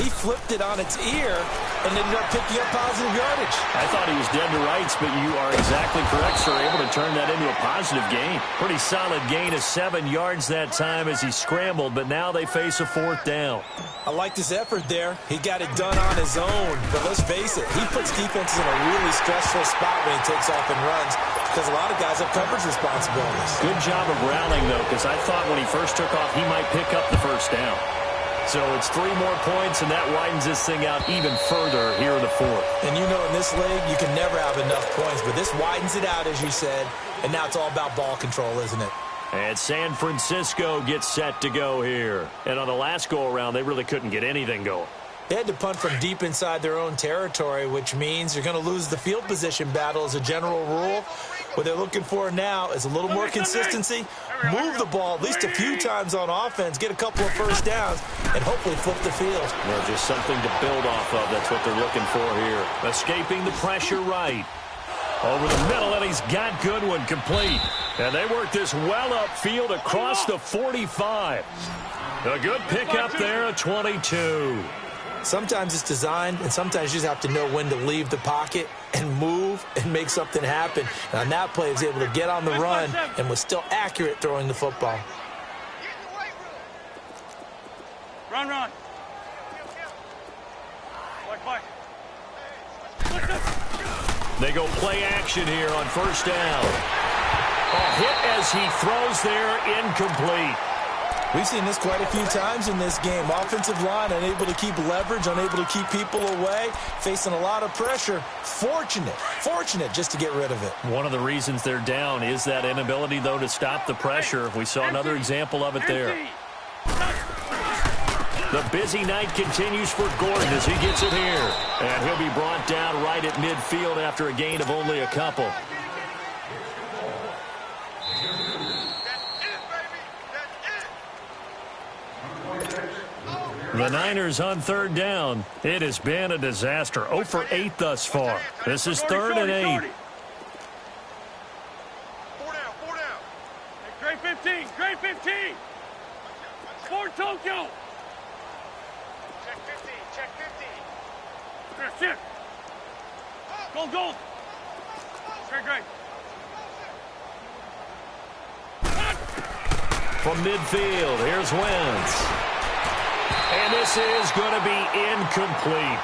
Speaker 3: he flipped it on its ear and ended up picking up positive yardage.
Speaker 2: I thought he was dead to rights, but you are exactly correct, sir. Able to turn that into a positive gain. Pretty solid gain of 7 yards that time as he scrambled, but now they face a 4th down.
Speaker 3: I liked his effort there. He got it done on his own, but let's face it, he puts defenses in a really stressful spot when he takes off and runs because a lot of guys have coverage responsibilities.
Speaker 2: Good job of rallying, though, because I thought when he first took off, he might pick up the 1st down. So it's 3 more points, and that widens this thing out even further here in the 4th.
Speaker 3: And you know in this league, you can never have enough points, but this widens it out, as you said, and now it's all about ball control, isn't it?
Speaker 2: And San Francisco gets set to go here. And on the last go-around, they really couldn't get anything going.
Speaker 3: They had to punt from deep inside their own territory, which means you're going to lose the field position battle as a general rule. What they're looking for now is a little more consistency, move the ball at least a few times on offense, get a couple of 1st downs, and hopefully flip the field.
Speaker 2: Well, just something to build off of. That's what they're looking for here. Escaping the pressure right. Over the middle, and he's got Goodwin complete. And they work this well upfield across the 45. A good pickup there at 22.
Speaker 3: Sometimes it's designed, and sometimes you just have to know when to leave the pocket and move and make something happen. And on that play, he was able to get on the run and was still accurate throwing the football.
Speaker 4: Run.
Speaker 2: They go play action here on 1st down. A hit as he throws there, incomplete.
Speaker 3: We've seen this quite a few times in this game. Offensive line unable to keep leverage, unable to keep people away, facing a lot of pressure. Fortunate just to get rid of it.
Speaker 2: One of the reasons they're down is that inability, though, to stop the pressure. We saw another example of it there. The busy night continues for Gordon as he gets it here. And he'll be brought down right at midfield after a gain of only a couple. The Niners on 3rd down. It has been a disaster. 0 for 8 thus far. This is 3rd and 8.
Speaker 4: Gray 15. Gray 15. Fort Tokyo. Check 15. Check 15. Here, shift. Gold. Great.
Speaker 2: From midfield, here's Wentz. And this is going to be incomplete.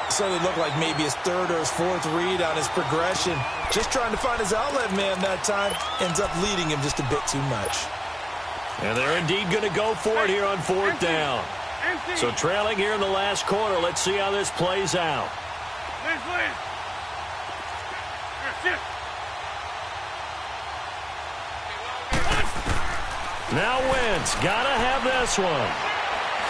Speaker 3: So it looked like maybe his third or his fourth read on his progression. Just trying to find his outlet man that time. Ends up leading him just a bit too much.
Speaker 2: And they're indeed going to go for it here on fourth down. So trailing here in the last quarter. Let's see how this plays out. Now Wentz, gotta have this one.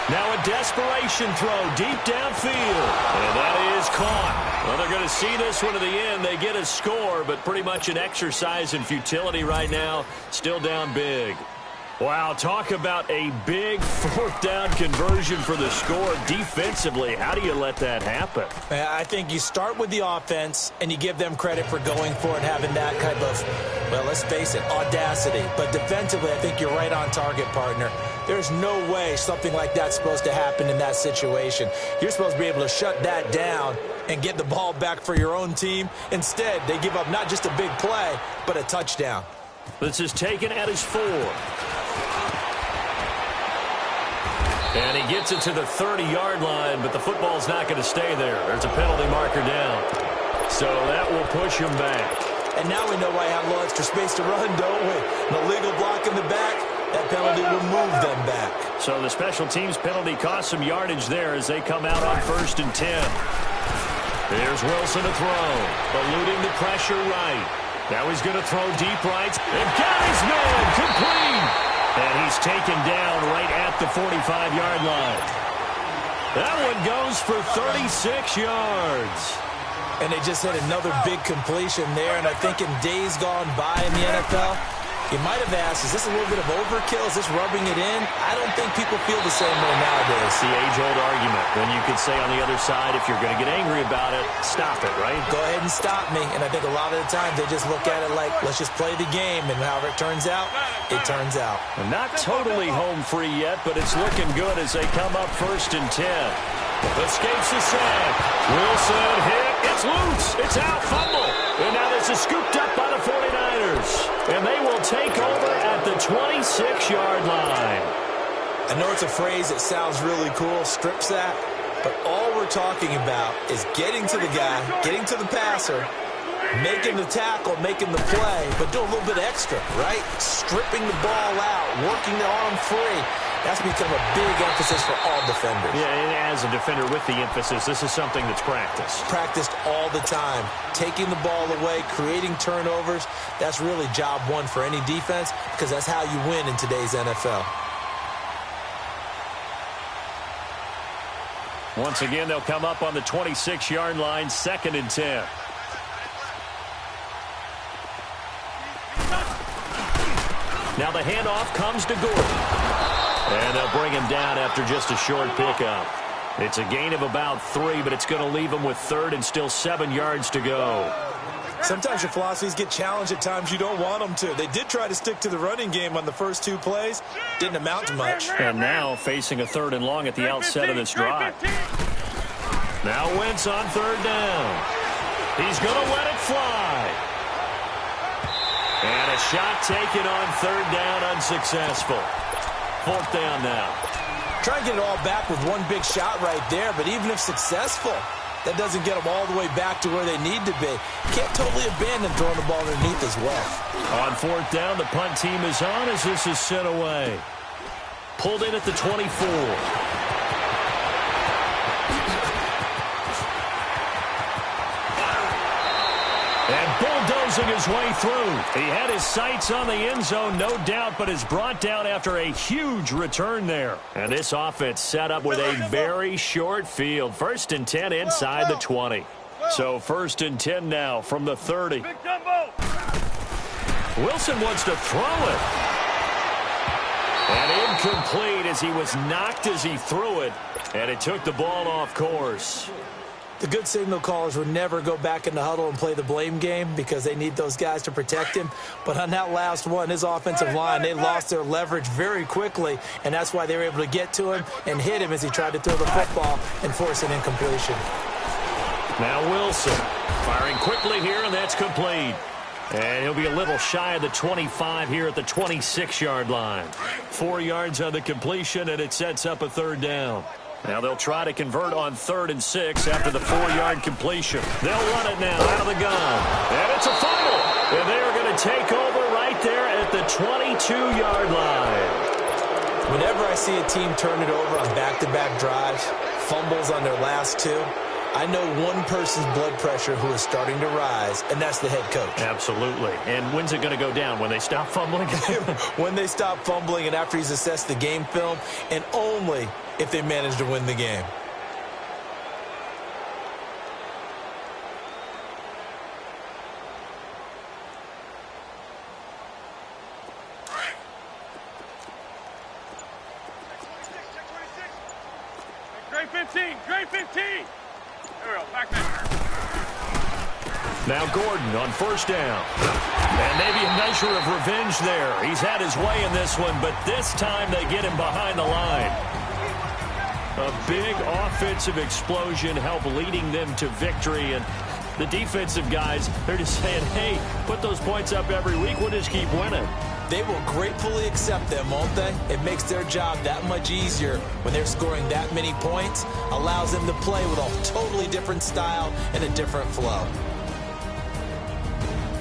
Speaker 2: Now a desperation throw deep downfield. And that is caught. Well, they're going to see this one to the end. They get a score, but pretty much an exercise in futility right now. Still down big. Wow, talk about a big fourth down conversion for the score defensively. How do you let that happen?
Speaker 3: I think you start with the offense, and you give them credit for going for it, having that kind of, well, let's face it, audacity. But defensively, I think you're right on target, partner. There's no way something like that's supposed to happen in that situation. You're supposed to be able to shut that down and get the ball back for your own team. Instead, they give up not just a big play, but a touchdown.
Speaker 2: This is taken at his 4. And he gets it to the 30-yard line, but the football's not going to stay there. There's a penalty marker down. So that will push him back.
Speaker 3: And now we know why I have a little extra space to run, don't we? An illegal block in the back, that penalty will move them back.
Speaker 2: So the special teams penalty cost some yardage there as they come out on 1st and 10. There's Wilson to throw, eluding the pressure right. Now he's going to throw deep right. And got his man complete. And he's taken down right at the 45-yard line. That one goes for 36 yards.
Speaker 3: And they just hit another big completion there. And I think in days gone by in the NFL, you might have asked, is this a little bit of overkill? Is this rubbing it in? I don't think people feel the same way nowadays.
Speaker 2: It's the age-old argument. When you could say on the other side, if you're going to get angry about it, stop it, right?
Speaker 3: Go ahead and stop me. And I think a lot of the times they just look at it like, let's just play the game. And however it turns out, it turns out.
Speaker 2: And not totally home free yet, but it's looking good as they come up 1st and 10. Escapes the sack. Wilson hit. It's loose. It's out. Fumble. And now this is scooped up by the 49ers. And they will take over at the 26-yard line.
Speaker 3: I know it's a phrase that sounds really cool, strip sack, but all we're talking about is getting to the guy, getting to the passer, making the tackle, making the play, but do a little bit extra, right? Stripping the ball out, working the arm free. That's become a big emphasis for all defenders.
Speaker 2: Yeah, and as a defender with the emphasis, this is something that's practiced.
Speaker 3: Practiced all the time. Taking the ball away, creating turnovers, that's really job one for any defense because that's how you win in today's NFL.
Speaker 2: Once again, they'll come up on the 26-yard line, 2nd and 10. Now the handoff comes to Gordon. And they'll bring him down after just a short pickup. It's a gain of about 3, but it's going to leave him with 3rd and still 7 yards to go.
Speaker 3: Sometimes your philosophies get challenged at times you don't want them to. They did try to stick to the running game on the first 2 plays. Didn't amount to much.
Speaker 2: And now facing a 3rd and long at the outset of this drive. Now Wentz on 3rd down. He's going to let it fly. And a shot taken on 3rd down, unsuccessful. 4th down now.
Speaker 3: Try and get it all back with one big shot right there, but even if successful, that doesn't get them all the way back to where they need to be. Can't totally abandon throwing the ball underneath as well.
Speaker 2: On 4th down, the punt team is on as this is sent away. Pulled in at the 24. And bulldozing his way through. He had his sights on the end zone, no doubt, but is brought down after a huge return there. And this offense set up with a very short field. 1st and 10 inside the 20. So 1st and 10 now from the 30. Wilson wants to throw it. And incomplete as he was knocked as he threw it. And it took the ball off course.
Speaker 3: The good signal callers would never go back in the huddle and play the blame game because they need those guys to protect him. But on that last one, his offensive line, they lost their leverage very quickly, and that's why they were able to get to him and hit him as he tried to throw the football and force an incompletion.
Speaker 2: Now Wilson firing quickly here, and that's complete. And he'll be a little shy of the 25 here at the 26-yard line. 4 yards on the completion, and it sets up a third down. Now they'll try to convert on 3rd and 6 after the 4-yard completion. They'll run it now out of the gun. And it's a fumble. And they're going to take over right there at the 22-yard line.
Speaker 3: Whenever I see a team turn it over on back-to-back drives, fumbles on their last 2, I know one person's blood pressure who is starting to rise, and that's the head coach.
Speaker 2: Absolutely. And when's it going to go down? When they stop fumbling?
Speaker 3: When they stop fumbling and after he's assessed the game film, and only if they manage to win the game.
Speaker 4: Grade 15, grade 15. There we go, back there.
Speaker 2: Now Gordon on 1st down. And maybe a measure of revenge there. He's had his way in this one, but this time they get him behind the line. A big offensive explosion helped leading them to victory. And the defensive guys, they're just saying, hey, put those points up every week. We'll just keep winning.
Speaker 3: They will gratefully accept them, won't they? It makes their job that much easier when they're scoring that many points. Allows them to play with a totally different style and a different flow.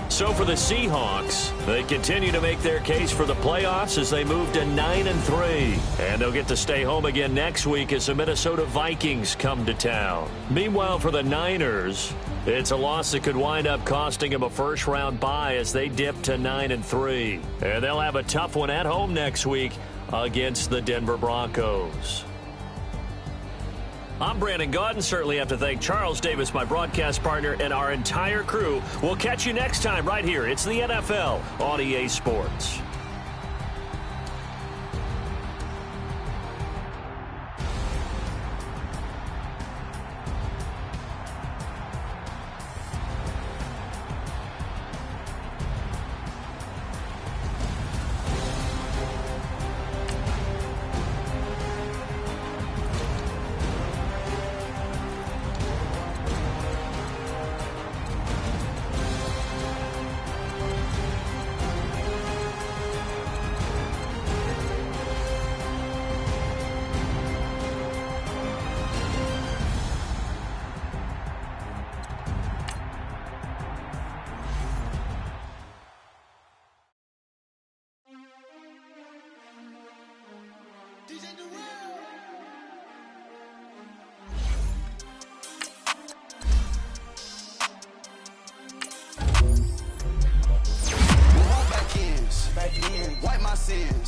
Speaker 2: So for the Seahawks, they continue to make their case for the playoffs as they move to 9-3. And they'll get to stay home again next week as the Minnesota Vikings come to town. Meanwhile, for the Niners, it's a loss that could wind up costing them a first-round bye as they dip to 9-3. And they'll have a tough one at home next week against the Denver Broncos. I'm Brandon Gaudin. Certainly have to thank Charles Davis, my broadcast partner, and our entire crew. We'll catch you next time right here. It's the NFL on EA Sports.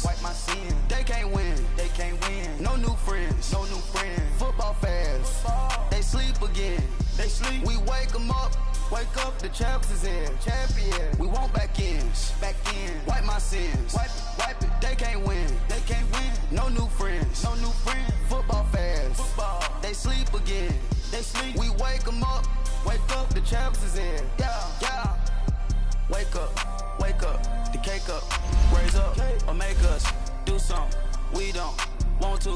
Speaker 1: Wipe my sins. They can't win. No new friends. Football fans. They sleep again. We wake them up. The champs is in. We want back ins. Wipe my sins. Wipe it. They can't win. No new friends. Football fans. They sleep again. We wake them up. The champs is in. Yeah. Wake up, the cake up, raise up, or make us do something we don't want to.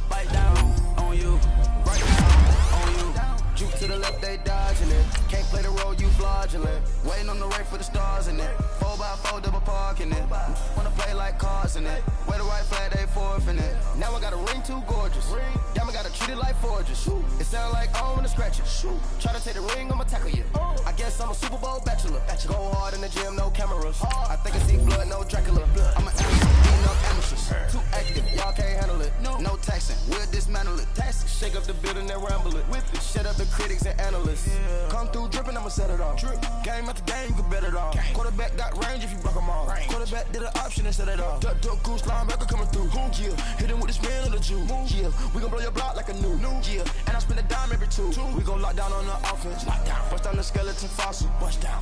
Speaker 1: Bite down on you, right now on you. Juke to the left, they dodging it. Can't play the role, you fraudulent. Waiting on the rain for the stars in it. 4x4 double parking it. Wanna play like cars in it. Wear the white flag, they forfeit it. Now I got a ring too gorgeous. Damn, I gotta treat it like forges. It sound like I wanna scratch it. Try to take the ring, I'ma tackle you. I guess I'm a Super Bowl bachelor. Go hard in the gym, no cameras. I think I see blood, no Dracula. I'm an amateur, beating up amateurs. Too active, y'all can't handle it. No taxing, we'll dismantle it. Shake up the building and ramble it. Whip it, shut up the critics and analysts. Come through dripping, I'ma set it off. Game after game, you can bet it off. Quarterback got range if you broke them off. Quarterback did an option and set it off. Duck goose linebacker coming through. Yeah, hit him with the spin of the Jew. Yeah, we gon' blow your block like a new. Yeah, and I spend a dime every two. We gon' lock down on the offense. Bust down the skeleton fossil.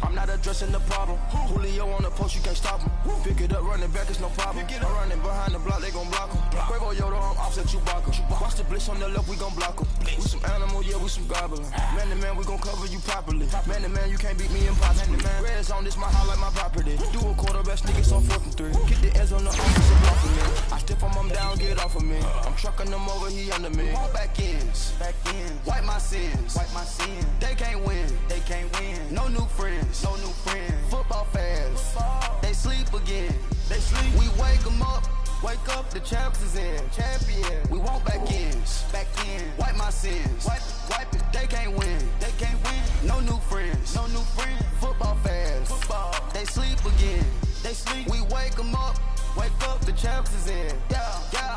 Speaker 1: I'm not addressing the problem. Julio on the post, you can't stop him. Pick it up, run it
Speaker 5: running back, it's no problem. I'm running behind the block, they gon' block him. Quavo Yoda, I'm offset Chewbacca. Watch the blitz on the left, we gon' block him. We some animal, yeah, we some gobbler. Man to man, we gon' cover you properly. Man to man, you can't beat me impossible. Red zone, this my highlight, my property. Do a quarterback sneak, it's on 4th and 3. Get the ends on the offensive block for me. I step on them down, get off of me. I'm trucking them over, he under me. Back ends, wipe my sins, They can't win, No new friends, Football fast, they sleep again. We wake them up, the champs is in. We want back ends, wipe my sins, wipe it. They can't win, No new friends, Football fast, they sleep again. We wake them up, the champs is in.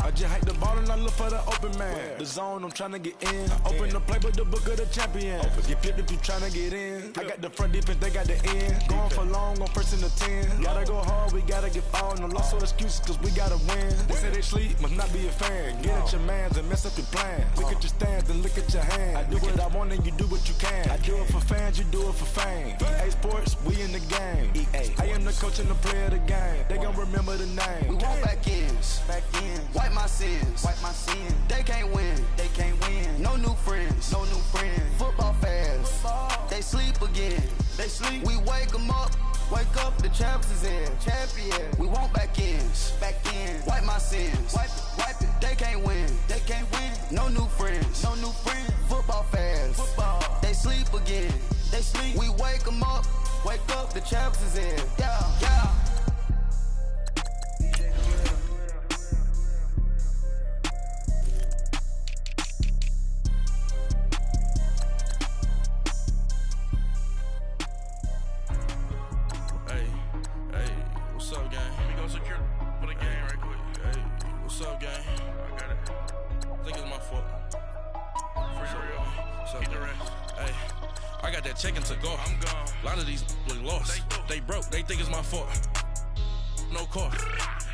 Speaker 6: I just hike the ball and I look for the open man. The zone, I'm tryna get in. Open the playbook, the book of the champion. Get flipped if you tryna get in. I got the front defense, they got the end. Going for long, on 1st and 10. Gotta go hard, we gotta get all. No loss or excuses, cause we gotta win. They say they sleep, must not be a fan. Get at your mans and mess up your plan. Look at your stands and look at your hands. I do what I want and you do what you can. I do it for fans, you do it for fame. EA Sports, we in the game. I am the coach and the player of the game. They gon' remember the name.
Speaker 5: We want back ends, wipe my sins, They can't win, No new friends, Football fast, they sleep again. We wake them up, the champs is in. We want back ends, wipe my sins, wipe it. They can't win, No new friends, Football fast, they sleep again. We wake them up, the champs is in. Yeah.
Speaker 7: What's up, gang? Let me go secure for the game right quick. Hey, what's up, gang? I got it. I think it's my fault. For real. Keep the rest. Hey, I got that check-in to go. I'm gone. A lot of these look lost. They broke. They think it's my fault. No car.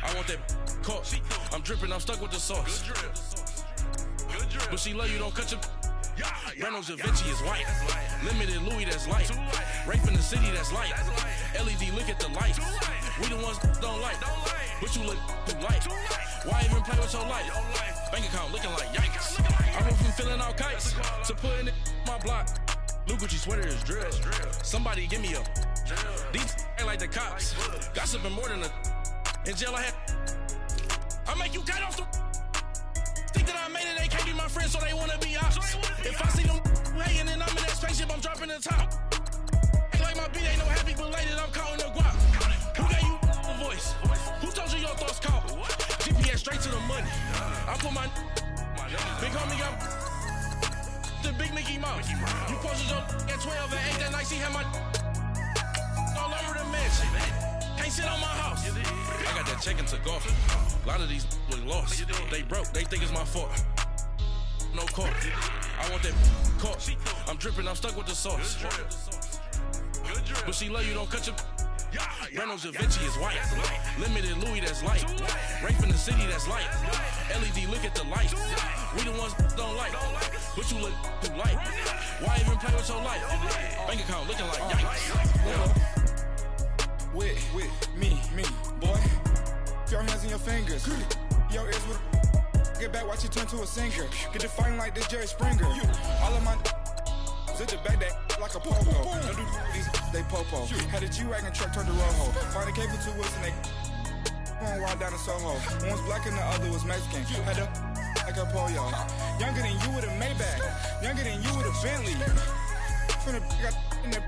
Speaker 7: I want that caught. I'm dripping. I'm stuck with the sauce. Good drip. But she love you. Don't cut your. Reynolds Da Vinci is white. Limited Louis, that's light. Rape in the city, that's light. LED, look at the lights. We the ones don't like. But you look too light. Why even play with your life? Bank account looking like yikes. I went from filling out kites to putting it in my block. New Gucci sweater is drill. Somebody give me a. These ain't like the cops. Gossiping more than a. In jail I had. I make you cut off the. Think that I made it, they can't be my friends, so they wanna be ops. If I see them hanging and I'm in that spaceship, I'm dropping the top. Ain't like my beat ain't no happy belated, I'm counting the guap. Who gave you the voice? Who told you your thoughts count? GPS straight to the money. I put my big homie got the big Mickey Mouse. You posted your at 12 and 8 that night, she had my all over the mansion. Can't sit on my house. I got that check-in to golf. A lot of these look lost. They broke. They think it's my fault. No car. I want that caught. I'm dripping. I'm stuck with the sauce. But she love you. Don't cut your. Reynolds Da Vinci is white. Limited Louis, that's light. Rape in the city, that's light. LED, look at the lights. We the ones don't like. But you look too light. Why even play with your life? Bank account looking like yikes.
Speaker 8: With me, boy. Your hands in your fingers. Your ears with get back, watch you turn to a singer. Get the fighting like this Jerry Springer. All of my zip the back that like a popo. Don't do these, they popo. Had a G-Wagon truck turned to Rojo. Find a cable 2 wheels and they going wild down in Soho. One was black and the other was Mexican. Had a like a pollo. Younger than you with a Maybach. Younger than you with a Bentley. From the got in the